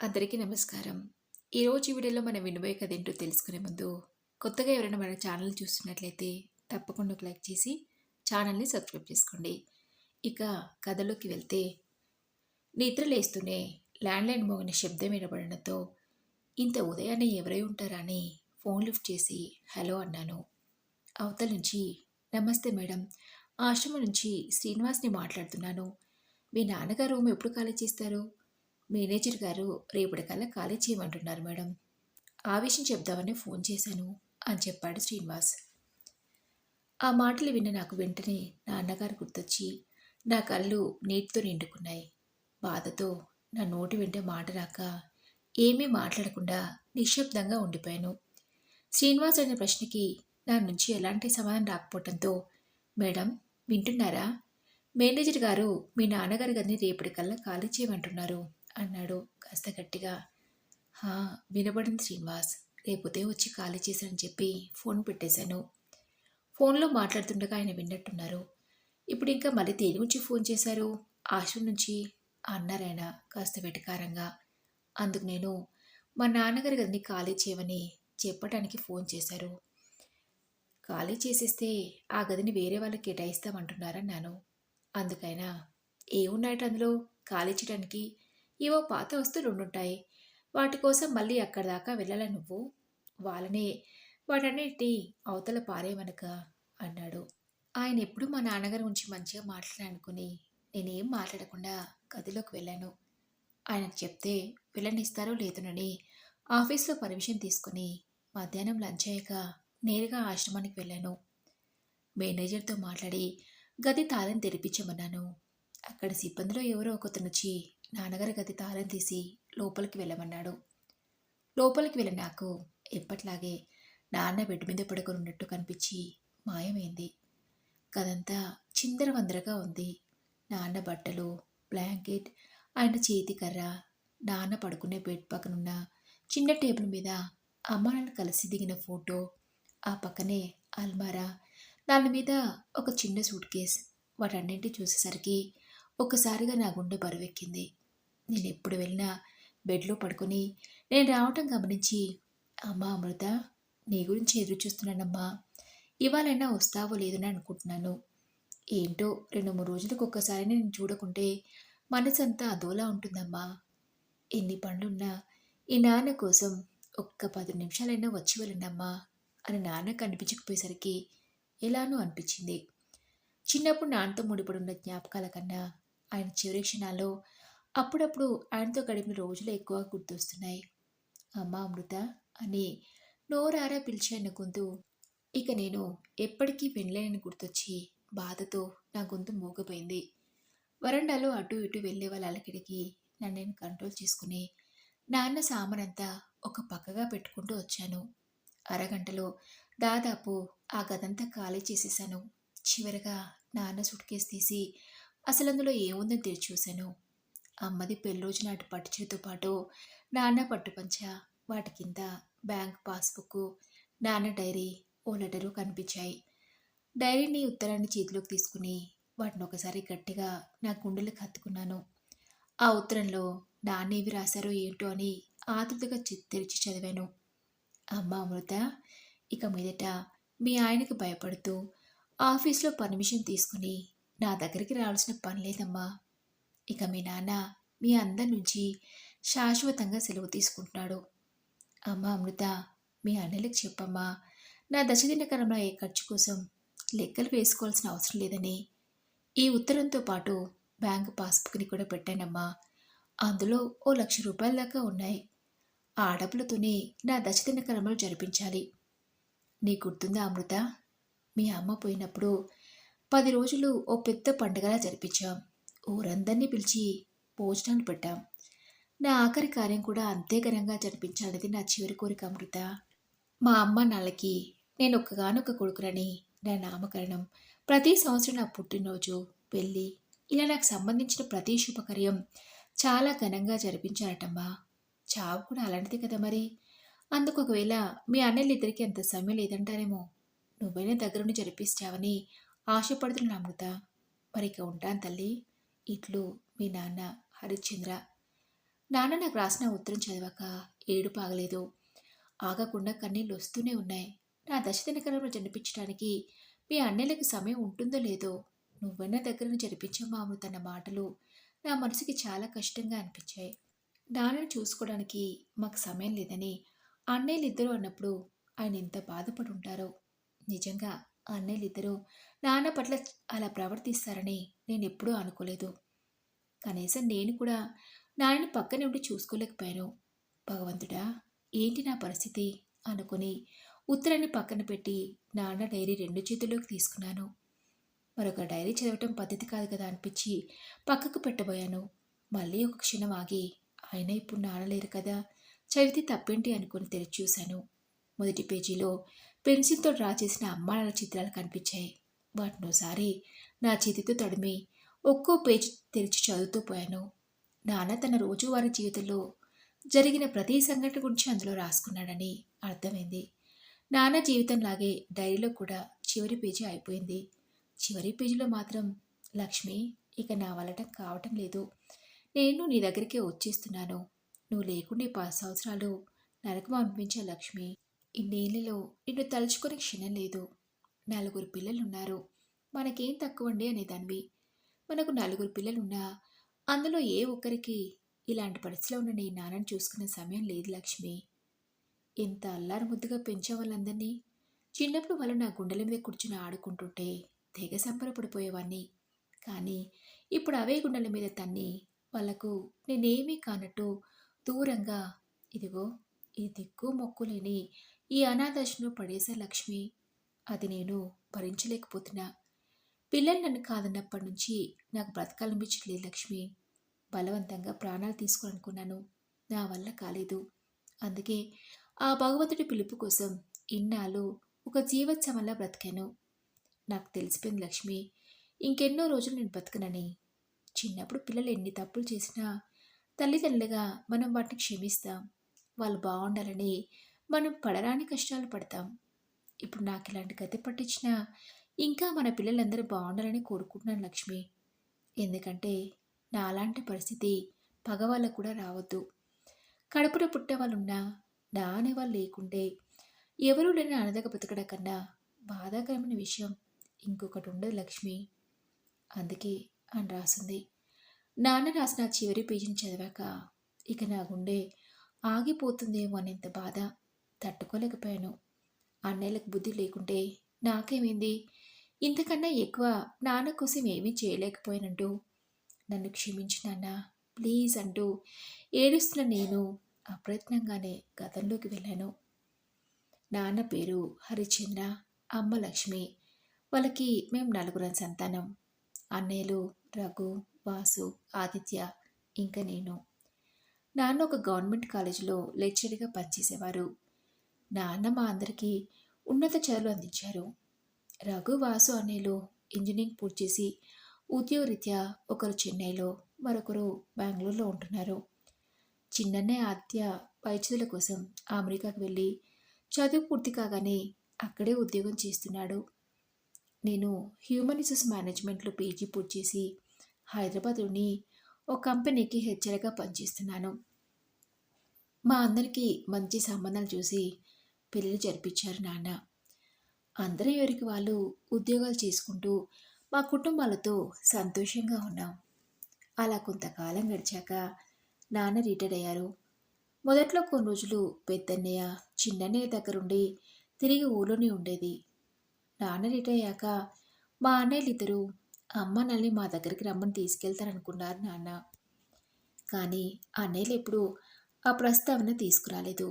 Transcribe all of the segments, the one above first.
అందరికీ నమస్కారం. ఈరోజు ఈ వీడియోలో మనం వినబోయే కథ ఏంటో తెలుసుకునే ముందు, కొత్తగా ఎవరైనా మన ఛానల్ చూస్తున్నట్లయితే తప్పకుండా ఒక లైక్ చేసి ఛానల్ని సబ్స్క్రైబ్ చేసుకోండి. ఇక కథలోకి వెళ్తే, నిద్ర లేస్తూనే ల్యాండ్లైన్ మోగిన శబ్దం వినబడడంతో ఇంత ఉదయాన్నే ఎవరై ఉంటారా అని ఫోన్ లిఫ్ట్ చేసి హలో అన్నాను. అవతల నుంచి నమస్తే మేడం, ఆశ్రమం నుంచి శ్రీనివాస్ని మాట్లాడుతున్నాను. మీ నాన్నగారు రూమ్ ఎప్పుడు ఖాళీ చేస్తారు? మేనేజర్ గారు రేపటికల్లా ఖాళీ చేయమంటున్నారు మేడం. ఆ విషయం చెప్దామని ఫోన్ చేశాను అని చెప్పాడు శ్రీనివాస్. ఆ మాటలు విన్న నాకు వెంటనే నాన్నగారు గుర్తొచ్చి నా కళ్ళు నీటితో నిండుకున్నాయి. బాధతో నా నోటి వెంట మాట రాక ఏమీ మాట్లాడకుండా నిశ్శబ్దంగా ఉండిపోయాను. శ్రీనివాస్ అనే ప్రశ్నకి నా నుంచి ఎలాంటి సమాధానం రాకపోవడంతో, మేడం వింటున్నారా? మేనేజర్ గారు మీ నాన్నగారి గదిని రేపటికల్లా ఖాళీ చేయమంటున్నారు అన్నాడు కాస్త గట్టిగా. హా, వినబడింది శ్రీనివాస్. రేపు ఉదయం వచ్చి ఖాళీ చేశానని చెప్పి ఫోన్ పెట్టేశాను. ఫోన్లో మాట్లాడుతుండగా ఆయన విన్నట్టున్నారు. ఇప్పుడు ఇంకా మళ్ళీ దేని గురించి ఫోన్ చేశారు? ఆశ్రమం నుంచి అన్నారాయన కాస్త వెటకారంగా. అందుకు నేను మా నాన్నగారి గదిని ఖాళీ చేయమని చెప్పడానికి ఫోన్ చేశారు. ఖాళీ చేసేస్తే ఆ గదిని వేరే వాళ్ళకి కేటాయిస్తామంటున్నారన్నాను. అందుకైనా ఏమున్నాయట అందులో ఖాళీ చేయడానికి? ఏవో పాత వస్తువులు ఉండుంటాయి. వాటి కోసం మళ్ళీ అక్కడి దాకా వెళ్ళాల నువ్వు? వాళ్ళనే వాటన్నిటి అవతల పారేయమనక అన్నాడు. ఆయన ఎప్పుడు మా నాన్నగారి గురించి మంచిగా మాట్లాడాలనుకుని నేనేం మాట్లాడకుండా గదిలోకి వెళ్ళాను. ఆయనకు చెప్తే వెళ్ళనిస్తారో లేదోనని ఆఫీస్లో పర్మిషన్ తీసుకుని మధ్యాహ్నం లంచ్ అయ్యాక నేరుగా ఆశ్రమానికి వెళ్ళాను. మేనేజర్తో మాట్లాడి గది తాళం తెరిపించమన్నాను. అక్కడ సిబ్బందిలో ఎవరో ఒకతను వచ్చి నాన్నగారి గది తాళం తీసి లోపలికి వెళ్ళమన్నాడు. లోపలికి వెళ్ళి నాకు ఎప్పట్లాగే నాన్న బెడ్ మీద పడుకొని ఉన్నట్టు కనిపించి మాయమైంది. గదంతా చిందరవందరగా ఉంది. నాన్న బట్టలు, బ్లాంకెట్, ఆయన చేతి కర్ర, నాన్న పడుకునే బెడ్ పక్కనున్న చిన్న టేబుల్ మీద అమ్మ నాన్న కలిసి దిగిన ఫోటో, ఆ పక్కనే అల్మారా, దాని మీద ఒక చిన్న సూట్ కేస్. వాటన్నింటి చూసేసరికి ఒక్కసారిగా నా గుండె బరువెక్కింది. నేను ఎప్పుడు వెళ్ళినా బెడ్లో పడుకొని నేను రావటం గమనించి, అమ్మా అమృత, నీ గురించి ఎదురు చూస్తున్నానమ్మా, ఇవాళైనా వస్తావో లేదని అనుకుంటున్నాను. ఏంటో 2-3 రోజులకు ఒక్కసారి నేను చూడకుంటే మనసంతా అదోలా ఉంటుందమ్మా. ఎన్ని పనులున్నా ఈ నాన్న కోసం ఒక్క 10 నిమిషాలైనా వచ్చి వెళ్ళండమ్మా అని నాన్న కనిపించకపోయేసరికి ఎలానో అనిపించింది. చిన్నప్పుడు నాన్నతో ముడిపడి ఉన్న జ్ఞాపకాల కన్నా ఆయన చివరి క్షణాల్లో అప్పుడప్పుడు ఆయనతో గడిపిన రోజులు ఎక్కువ గుర్తొస్తున్నాయి. అమ్మ అమృత అని నోరారా పిలిచాను గొంతు. ఇక నేను ఎప్పటికీ వినలేనని గుర్తొచ్చి బాధతో నా గొంతు మూగపోయింది. వరండాలో అటు ఇటు వెళ్ళే వాళ్ళ అలకిడికి నన్ను నేను కంట్రోల్ చేసుకుని నాన్న సామానంతా ఒక పక్కగా పెట్టుకుంటూ వచ్చాను. అరగంటలో దాదాపు ఆ గదంతా ఖాళీ చేసేసాను. చివరగా నాన్న సూట్ కేసు తీసి అసలు అందులో ఏముందని తెరిచి చూశాను. అమ్మది పెళ్ళిరోజు నాటి పట్టుచీరతో పాటు నాన్న పట్టుపంచ, వాటి కింద బ్యాంక్ పాస్బుక్, నాన్న డైరీ, ఓ లెటరు కనిపించాయి. డైరీని ఉత్తరాన్ని చేతిలోకి తీసుకుని వాటిని ఒకసారి గట్టిగా నా గుండెలకు హత్తుకున్నాను. ఆ ఉత్తరంలో నాన్నేవి రాశారో ఏంటో అని ఆతృతగా తెరిచి చదివాను. అమ్మ అమృత, ఇక మీదట మీ ఆయనకు భయపడుతూ ఆఫీస్లో పర్మిషన్ తీసుకుని నా దగ్గరికి రావాల్సిన పని లేదమ్మా. ఇక మీ నాన్న మీ అందరి నుంచి శాశ్వతంగా సెలవు తీసుకుంటున్నాడు. అమ్మ అమృత, మీ అన్నయ్యలకు చెప్పమ్మా, నా దశదినకరంలో అయ్యే ఖర్చు కోసం లెక్కలు వేసుకోవాల్సిన అవసరం లేదని. ఈ ఉత్తరంతో పాటు బ్యాంకు పాస్బుక్ని కూడా పెట్టానమ్మా. అందులో ఓ ₹1,00,000 దాకా ఉన్నాయి. ఆ డబ్బులతోనే నా దశదినకరంలో జరిపించాలి. నీ గుర్తుందా అమృత? మీ అమ్మ పోయినప్పుడు 10 రోజులు ఓ పెద్ద పండుగలా జరిపించాం. ఊరందరినీ పిలిచి భోజనాలు పెట్టాం. నా ఆఖరి కార్యం కూడా అంతే ఘనంగా జరిపించాలనేది నా చివరి కోరిక అమృత. మా అమ్మ నాన్నలకి నేను ఒక్కగానొక్క కొడుకునని నా నామకరణం, ప్రతి సంవత్సరం నా పుట్టినరోజు, పెళ్ళి, ఇలా నాకు సంబంధించిన ప్రతి శుభకార్యం చాలా ఘనంగా జరిపించారటమ్మా. చావు కూడా అలాంటిది కదా మరి. అందుకు ఒకవేళ మీ అన్నయ్యలిద్దరికీ అంత సమయం లేదంటారేమో. నువ్వైనా దగ్గరుండి జరిపిస్తావని ఆశపడుతున్నాను అమృత. మరిక ఉంటాను తల్లి. ఇట్లు మీ నాన్న హరిశ్చంద్ర. నాన్న నాకు రాసిన ఉత్తరం చదివాక ఏడుపు ఆగలేదు. ఆగకుండా కన్నీళ్ళు వస్తూనే ఉన్నాయి. నా దశ దినకరంలో జనిపించడానికి మీ అన్నయ్యలకు సమయం ఉంటుందో లేదో నువ్వన్న దగ్గరను జరిపించమ్మా అమృతన్న మాటలు నా మనసుకి చాలా కష్టంగా అనిపించాయి. నాన్నను చూసుకోవడానికి మాకు సమయం లేదని అన్నయ్యలిద్దరూ అన్నప్పుడు ఆయన ఎంత బాధపడి ఉంటారో. నిజంగా అన్నయ్యలిద్దరూ నాన్న పట్ల అలా ప్రవర్తిస్తారని నేను ఎప్పుడూ అనుకోలేదు. కనీసం నేను కూడా నాన్నని పక్కనే ఉండి చూసుకోలేకపోయాను. భగవంతుడా, ఏంటి నా పరిస్థితి అనుకుని ఉత్తరాన్ని పక్కన పెట్టి నాన్న డైరీ 2 చేతుల్లోకి తీసుకున్నాను. మరొక డైరీ చదవటం పద్ధతి కాదు కదా అనిపించి పక్కకు పెట్టబోయాను. మళ్ళీ ఒక క్షణం ఆగి, అయినా ఇప్పుడు నాన్న లేరు కదా, చదివితే తప్పేంటి అనుకుని తెరిచి చూశాను. మొదటి పేజీలో పెన్సిల్తో డ్రా చేసిన అమ్మానాన్న చిత్రాలు కనిపించాయి. వాటినోసారి నా చేతితో తడిమి ఒక్కో పేజీ తెరిచి చదువుతూ పోయాను. నాన్న తన రోజువారీ జీవితంలో జరిగిన ప్రతి సంఘటన గురించి అందులో రాసుకున్నాడని అర్థమైంది. నాన్న జీవితంలాగే డైరీలో కూడా చివరి పేజీ అయిపోయింది. చివరి పేజీలో మాత్రం, లక్ష్మి, ఇక నా వల్లటం కావటం లేదు. నేను నీ దగ్గరికే వచ్చేస్తున్నాను. నువ్వు లేకుండా 10 సంవత్సరాలు నరకం అనిపించే లక్ష్మి. ఇన్నేళ్లలో నిన్ను తలుచుకునే క్షణం లేదు. 4 పిల్లలున్నారు. మనకేం తక్కువండి అనేదానివి. మనకు 4 పిల్లలున్నా అందులో ఏ ఒక్కరికి ఇలాంటి పరిస్థితిలో ఉన్న నీ నాన్నని చూసుకునే సమయం లేదు లక్ష్మి. ఎంత అల్లారు ముద్దుగా పెంచే వాళ్ళందరినీ. చిన్నప్పుడు వాళ్ళు నా గుండెల మీద కూర్చుని ఆడుకుంటుంటే తెగ సంబరపడిపోయేవాణ్ణి. కానీ ఇప్పుడు అవే గుండెల మీద తన్ని వాళ్లకు నేనేమీ కానట్టు దూరంగా, ఇదిగో ఈ దిక్కు మొక్కు లేని ఈ అనాథాశ్రమంలో పడేసా లక్ష్మి. అది నేను భరించలేకపోతున్నా. పిల్లలు నన్ను కాదన్నప్పటి నుంచి నాకు బ్రతకాలనిపించట్లేదు లక్ష్మి. బలవంతంగా ప్రాణాలు తీసుకోవాలనుకున్నాను. నా వల్ల కాలేదు. అందుకే ఆ భగవంతుడి పిలుపు కోసం ఇన్నాళ్ళు ఒక జీవోత్సవంలా బ్రతికాను. నాకు తెలిసిపోయింది లక్ష్మి, ఇంకెన్నో రోజులు నేను బతకనని. చిన్నప్పుడు పిల్లలు ఎన్ని తప్పులు చేసినా తల్లిదండ్రులుగా మనం వాటిని క్షమిస్తాం. వాళ్ళు బాగుండాలని మనం పడరాని కష్టాలు పడతాం. ఇప్పుడు నాకు ఇలాంటి గతి పట్టించినా ఇంకా మన పిల్లలందరూ బాగుండాలని కోరుకుంటున్నాను లక్ష్మి. ఎందుకంటే నా అలాంటి పరిస్థితి పగవాళ్ళకు కూడా రావద్దు. కడుపున పుట్టే వాళ్ళున్నా నా అనేవాళ్ళు లేకుంటే ఎవరూ లేని అనాథగా బతకడం కన్నా బాధాకరమైన విషయం ఇంకొకటి ఉండదు లక్ష్మి. అందుకే అని రాసింది. నాన్న రాసిన చివరి పేజీని చదివాక ఇక నా గుండె ఆగిపోతుందేమో అనేంత బాధ తట్టుకోలేకపోయాను. అన్నయ్యలకు బుద్ధి లేకుంటే నాకేమైంది? ఇంతకన్నా ఎక్కువ నాన్న కోసం ఏమీ చేయలేకపోయానంటూ నన్ను క్షమించు నాన్న, ప్లీజ్ అంటూ ఏడుస్తున్న నేను అప్రయత్నంగానే గతంలోకి వెళ్ళాను. నాన్న పేరు హరిచంద్ర, అమ్మ లక్ష్మి. వాళ్ళకి మేము 4 సంతానం. అన్నయ్యలు రఘు, వాసు, ఆదిత్య, ఇంకా నేను. నాన్న ఒక గవర్నమెంట్ కాలేజీలో లెక్చరర్గా పనిచేసేవారు. నాన్న మా అందరికీ ఉన్నత చదువులు అందించారు. రఘు, వాసు అన్నయ్యలు ఇంజనీరింగ్ పూర్తి చేసి ఉద్యోగరీత్యా ఒకరు చెన్నైలో, మరొకరు బెంగళూరులో ఉంటున్నారు. చిన్నన్నయ్య ఆదిత్య పై చదువుల కోసం అమెరికాకు వెళ్ళి చదువు పూర్తి కాగానే అక్కడే ఉద్యోగం చేస్తున్నాడు. నేను హ్యూమన్ రిసోర్స్ మేనేజ్మెంట్లో పీజీ పూర్తి చేసి హైదరాబాద్లోని ఒక కంపెనీకి హెచ్ఆర్గా పనిచేస్తున్నాను. మా అందరికీ మంచి సంబంధాలు చూసి పెళ్ళిళ్ళు జరిపించారు నాన్న. అందరం ఎవరికి వాళ్ళు ఉద్యోగాలు చేసుకుంటూ మా కుటుంబాలతో సంతోషంగా ఉన్నాం. అలా కొంతకాలం గడిచాక నాన్న రిటైర్ అయ్యారు. మొదట్లో కొన్ని రోజులు పెద్దన్నయ్య, చిన్నన్నయ్య దగ్గరుండి తిరిగి ఊళ్ళోనే ఉండేది. నాన్న రిటైర్ అయ్యాక మా అన్నయ్యలిద్దరూ అమ్మ నల్ని మా దగ్గరికి రమ్మని తీసుకెళ్తారనుకున్నారు నాన్న. కానీ అన్నయ్యలు ఎప్పుడూ ఆ ప్రస్తావన తీసుకురాలేదు.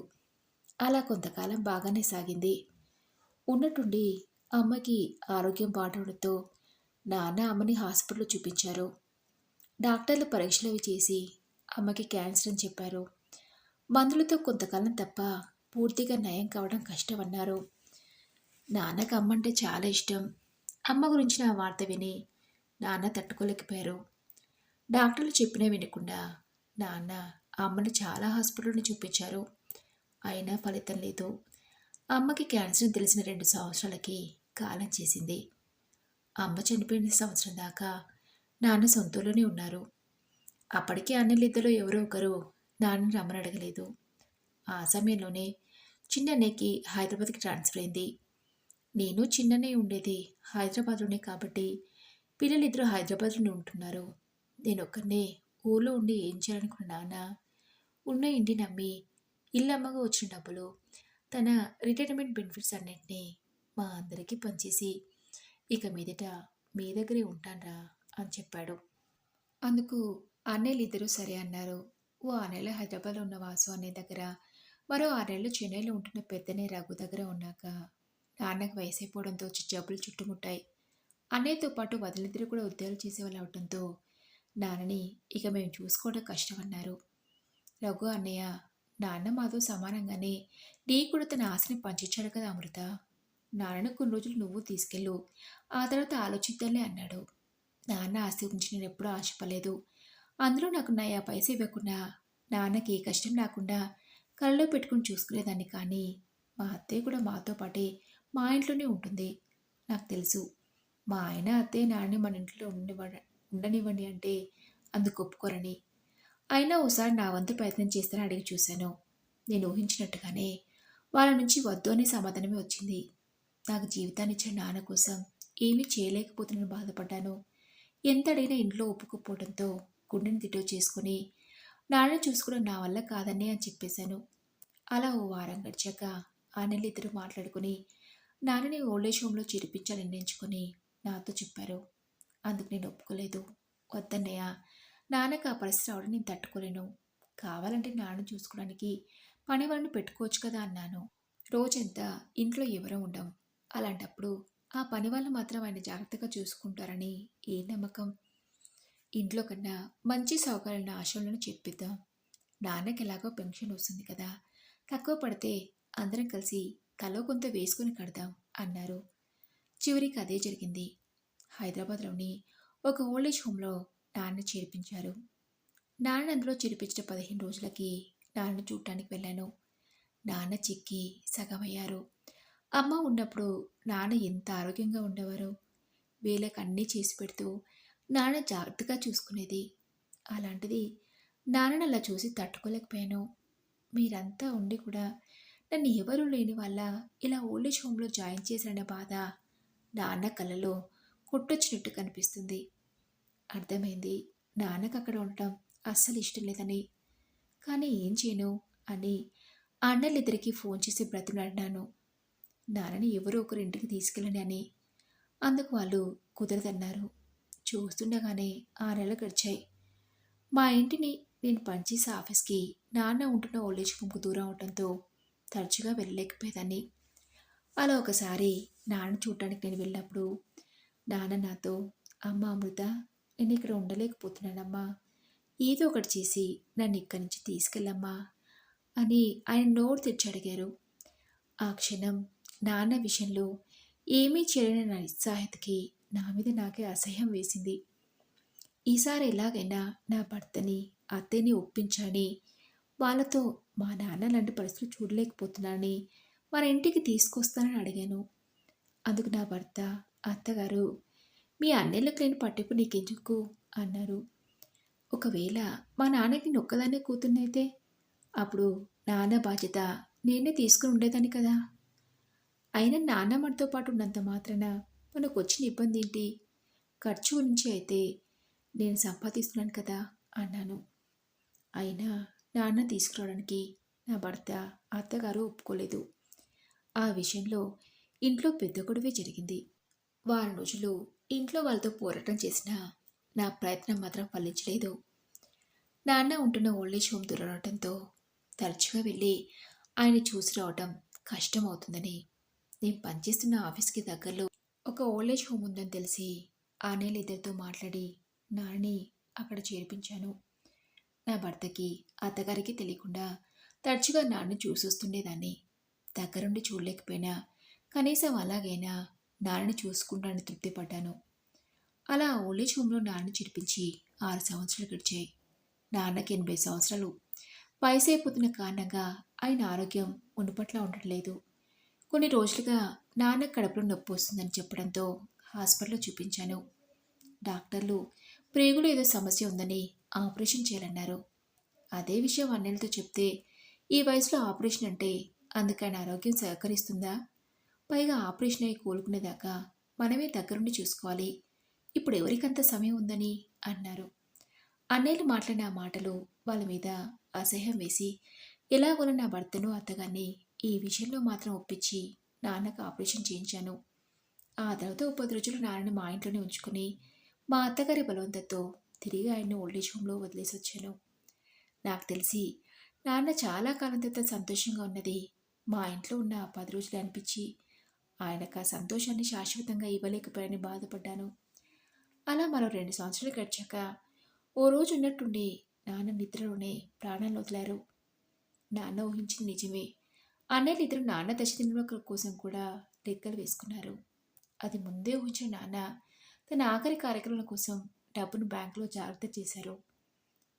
అలా కొంతకాలం బాగానే సాగింది. ఉన్నట్టుండి అమ్మకి ఆరోగ్యం పాడవడంతో నాన్న అమ్మని హాస్పిటల్లో చూపించారు. డాక్టర్లు పరీక్షలు అవి చేసి అమ్మకి క్యాన్సర్ అని చెప్పారు. మందులతో కొంతకాలం తప్ప పూర్తిగా నయం కావడం కష్టమన్నారు. నాన్నకు అమ్మంటే చాలా ఇష్టం. అమ్మ గురించిన ఆ వార్త విని నాన్న తట్టుకోలేకపోయారు. డాక్టర్లు చెప్పినా వినకుండా నాన్న అమ్మని చాలా హాస్పిటల్ని చూపించారు. అయినా ఫలితం లేదు. అమ్మకి క్యాన్సర్ తెలిసిన 2 సంవత్సరాలకి కాలం చేసింది. అమ్మ చనిపోయిన సంవత్సరం దాకా నాన్న సొంతలోనే ఉన్నారు. అప్పటికే అన్నలిద్దరూ ఎవరో ఒకరు నాన్నని రమ్మని అడగలేదు. ఆ సమయంలోనే చిన్నన్నయ్యకి హైదరాబాద్కి ట్రాన్స్ఫర్ అయింది. నేను చిన్నన్నయ్య ఉండేది హైదరాబాద్లోనే కాబట్టి పిల్లలిద్దరూ హైదరాబాద్లోనే ఉంటున్నారు. నేనొక్కడినే ఊళ్ళో ఉండి ఏం చేయాలనుకున్న నాన్న ఉన్న ఇంటిని అమ్మి ఇల్లు అమ్మగా వచ్చిన డబ్బులు తన రిటైర్మెంట్ బెనిఫిట్స్ అన్నింటినీ మా అందరికీ పనిచేసి ఇక మీదట మీ దగ్గరే ఉంటాన్రా అని చెప్పాడు. అందుకు అన్నయ్యలిద్దరూ సరే అన్నారు. ఓ 6 నెలలు హైదరాబాద్లో ఉన్న వాసు అన్నయ్య దగ్గర, మరో 6 నెలలు చెన్నైలో ఉంటున్న పెద్దనే రఘు దగ్గర ఉన్నాక నాన్నకు వయసైపోవడంతో జబ్బులు చుట్టుముట్టాయి. అన్నయ్యతో పాటు వదిలిద్దరు కూడా ఉద్యోగాలు చేసేవాళ్ళు అవడంతో నాన్నని ఇక మేము చూసుకోవడం కష్టమన్నారు. రఘు అన్నయ్య, నాన్న మాతో సమానంగానే నీ కూడా తన ఆశని పంచించాడు కదా అమృత. నాన్నను కొన్ని రోజులు నువ్వు తీసుకెళ్ళు, ఆ తర్వాత ఆలోచిద్దాంలే అన్నాడు. నాన్న ఆస్తి గురించి నేను ఎప్పుడూ ఆశపడలేదు. అందులో నాకు నయా పైసా ఇవ్వకుండా నాన్నకి ఏ కష్టం రాకుండా కళ్ళలో పెట్టుకుని చూసుకునేదాన్ని. కానీ మా అత్తయ్య కూడా మాతో పాటే మా ఇంట్లోనే ఉంటుంది. నాకు తెలుసు మా ఆయన అత్తయ్య నాన్నని మన ఇంట్లో ఉండనివ్వండి అంటే అందుకు ఒప్పుకోరని. అయినా ఓసారి నా వంతు ప్రయత్నం చేస్తానని అడిగి చూశాను. నేను ఊహించినట్టుగానే వాళ్ళ నుంచి వద్దు అనే సమాధానమే వచ్చింది. నాకు జీవితాన్ని ఇచ్చిన నాన్న కోసం ఏమీ చేయలేకపోతున్నాను బాధపడ్డాను. ఎంత అడిగినా ఇంట్లో ఒప్పుకోపోవడంతో గుండెని తిట్టో చేసుకుని నాన్న చూసుకోవడం నా వల్ల కాదనే అని చెప్పేశాను. అలా ఓ వారం గడిచాక ఆ నెల ఇద్దరు మాట్లాడుకుని నాన్నని ఓల్డేజ్ హోమ్లో చేర్పించాలని నిర్ణయించుకొని నాతో చెప్పారు. అందుకు నేను ఒప్పుకోలేదు. వద్దన్నయ్య, నాన్నకు ఆ పరిస్థితి రావడం నేను తట్టుకోలేను. కావాలంటే నాన్న చూసుకోవడానికి పని వాళ్ళని పెట్టుకోవచ్చు కదా అన్నాను. రోజంతా ఇంట్లో ఎవరో ఉండం. అలాంటప్పుడు ఆ పని వాళ్ళు మాత్రం ఆయన జాగ్రత్తగా చూసుకుంటారని ఏ నమ్మకం? ఇంట్లో కన్నా మంచి సౌకర్యాలను ఆశలను చెప్పిద్దాం. నాన్నకి ఎలాగో పెన్షన్ వస్తుంది కదా, తక్కువ పడితే అందరం కలిసి తలో కొంత వేసుకుని కడదాం అన్నారు. చివరికి అదే జరిగింది. హైదరాబాద్లోని ఒక ఓల్డేజ్ హోమ్లో నాన్న చేర్పించారు. నాన్న అందులో చేర్పించిన 15 రోజులకి నాన్న చూడటానికి వెళ్ళాను. నాన్న చిక్కి సగమయ్యారు. అమ్మ ఉన్నప్పుడు నాన్న ఎంత ఆరోగ్యంగా ఉండేవారో. వీళ్ళకి అన్నీ చేసి పెడుతూ నాన్న జాగ్రత్తగా చూసుకునేది. అలాంటిది నాన్నని అలా చూసి తట్టుకోలేకపోయాను. మీరంతా ఉండి కూడా నన్ను ఎవరూ లేని వల్ల ఇలా ఓల్డేజ్ హోమ్లో జాయిన్ చేశారనే బాధ నాన్న కళ్ళలో కొట్టొచ్చినట్టు కనిపిస్తుంది. అర్థమైంది నాన్నకు అక్కడ ఉండటం అస్సలు ఇష్టం లేదని. కానీ ఏం చేయను అని అన్నలిద్దరికీ ఫోన్ చేసి బ్రతిమలాడినాను. నాన్నని ఎవరో ఒకరు ఇంటికి తీసుకెళ్ళండి అని. అందుకు వాళ్ళు కుదరదన్నారు. చూస్తుండగానే 6 నెలలు గడిచాయి. మా ఇంటిని నేను పనిచేసే ఆఫీస్కి నాన్న ఉంటున్న ఓల్డేజ్ హోమ్కు దూరం అవడంతో తరచుగా వెళ్ళలేకపోయేదాన్ని. అలా ఒకసారి నాన్న చూడటానికి నేను వెళ్ళినప్పుడు నాన్న నాతో, అమ్మ అమృత, నేను ఇక్కడ ఉండలేకపోతున్నానమ్మా, ఏదో ఒకటి చేసి నన్ను ఇక్కడి నుంచి తీసుకెళ్ళమ్మా అని ఆయన నోరు తెచ్చి అడిగారు. ఆ క్షణం నాన్న విషయంలో ఏమీ చేయలేని నా నిస్సహాయతకి నా మీద నాకే అసహ్యం వేసింది. ఈసారి ఎలాగైనా నా భర్తని అత్తయ్యని ఒప్పించాలని, వాళ్ళతో మా నాన్న లాంటి పరిస్థితులు చూడలేకపోతున్నానని మన ఇంటికి తీసుకొస్తానని అడిగాను. అందుకు నా భర్త, అత్తగారు, మీ అన్నయ్యలకు లేని పట్టింపు నీకెందుకు అన్నారు. ఒకవేళ మా నాన్నకి నొక్కదాన్నే కూతున్నైతే అప్పుడు నాన్న బాధ్యత నేనే తీసుకుని ఉండేదాన్ని కదా. అయినా నాన్న మనతో పాటు ఉన్నంత మాత్రాన మనకు వచ్చిన ఇబ్బంది ఏంటి? ఖర్చు గురించి అయితే నేను సంపాదిస్తున్నాను కదా అన్నాను. అయినా నాన్న తీసుకురావడానికి నా భర్త, అత్తగారు ఒప్పుకోలేదు. ఆ విషయంలో ఇంట్లో పెద్ద గొడవే జరిగింది. వారం రోజులు ఇంట్లో వాళ్ళతో పోరాటం చేసినా నా ప్రయత్నం మాత్రం ఫలించలేదు. నాన్న ఉంటున్న ఓల్డేజ్ హోమ్ దూరం అవడంతో తరచుగా వెళ్ళి ఆయన చూసి రావటం కష్టం అవుతుందని నేను పనిచేస్తున్న ఆఫీస్కి దగ్గరలో ఒక ఓల్డేజ్ హోమ్ ఉందని తెలిసి ఆ నెల ఇద్దరితో మాట్లాడి నాన్నని అక్కడ చేర్పించాను. నా భర్తకి, అత్తగారికి తెలియకుండా తరచుగా నాన్నని చూసొస్తుండేదాన్ని. దగ్గరుండి చూడలేకపోయినా కనీసం అలాగైనా నాన్నని చూసుకుంటానని తృప్తిపడ్డాను. అలా ఓల్డేజ్ హోమ్లో నాన్నని చేర్పించి 6 సంవత్సరాలు గడిచాయి. నాన్నకి 80 సంవత్సరాలు వయసు అయిపోతున్న కారణంగా ఆయన ఆరోగ్యం మునుపట్లా ఉండట్లేదు. కొన్ని రోజులుగా నాన్న కడుపులో నొప్పి వస్తుందని చెప్పడంతో హాస్పిటల్లో చూపించాను. డాక్టర్లు ప్రేగులో ఏదో సమస్య ఉందని ఆపరేషన్ చేయాలన్నారు. అదే విషయం అన్నయ్యలతో చెప్తే ఈ వయసులో ఆపరేషన్ అంటే అందుకని ఆరోగ్యం సహకరిస్తుందా? పైగా ఆపరేషన్ అయి కోలుకునేదాకా మనమే దగ్గరుండి చూసుకోవాలి. ఇప్పుడు ఎవరికంత సమయం ఉందని అన్నారు. అన్నయ్యలు మాట్లాడిన ఆ మాటలు వాళ్ళ మీద అసహ్యం వేసి ఎలాగోలా నా భర్తను అత్తగారిని ఈ విషయంలో మాత్రం ఒప్పించి నాన్నకు ఆపరేషన్ చేయించాను. ఆ తర్వాత ఓ 10 రోజులు నాన్నని మా ఇంట్లోనే ఉంచుకుని మా అత్తగారి బలవంతంతో తిరిగి ఆయన్ని ఓల్డేజ్ హోమ్లో వదిలేసి వచ్చాను. నాకు తెలిసి నాన్న చాలా కాలం తర్వాత సంతోషంగా ఉన్నది మా ఇంట్లో ఉన్న ఆ 10 రోజులు అనిపించి ఆయనకు ఆ సంతోషాన్ని శాశ్వతంగా ఇవ్వలేకపోయానని బాధపడ్డాను. అలా మరో 2 సంవత్సరాలు గడిచాక ఓ రోజు ఉన్నట్టుండి నాన్న నిద్రలోనే ప్రాణాలు వదిలారు. నాన్న ఊహించింది నిజమే. అన్నయ్యలిద్దరూ నాన్న దశదినం కోసం కూడా లెక్కలు వేసుకున్నారు. అది ముందే ఊహించిన నాన్న తన ఆఖరి కార్యక్రమాల కోసం డబ్బును బ్యాంకులో జాగ్రత్త చేశారు.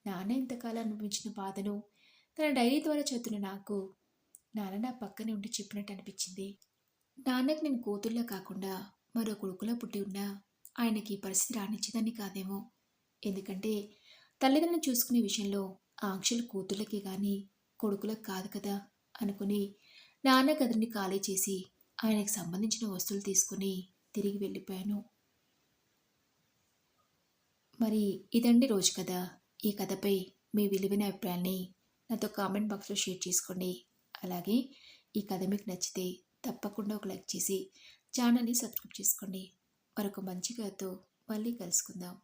నాన్న ఇంతకాలం అనుభవించిన బాధను తన డైరీ ద్వారా చదువుతున్న నాకు నాన్న నా పక్కనే ఉండి చెప్పినట్టు అనిపించింది. నాన్నకి నేను కూతుర్లా కాకుండా మరో కొడుకులా పుట్టి ఉన్నా ఆయనకి ఈ పరిస్థితి రానిచ్చేదాన్ని కాదేమో. ఎందుకంటే తల్లిదండ్రులను చూసుకునే విషయంలో ఆంక్షలు కూతుర్లకి కానీ కొడుకులకు కాదు కదా అనుకుని నాన్న గదిని ఖాళీ చేసి ఆయనకు సంబంధించిన వస్తువులు తీసుకుని తిరిగి వెళ్ళిపోయాను. మరి ఇదండి రోజు కథ. ఈ కథపై మీ విలువైన అభిప్రాయాన్ని నాతో కామెంట్ బాక్స్లో షేర్ చేసుకోండి. అలాగే ఈ కథ మీకు నచ్చితే తప్పకుండా ఒక లైక్ చేసి ఛానల్ని సబ్స్క్రైబ్ చేసుకోండి. మరొక మంచి కథతో మళ్ళీ కలుసుకుందాం.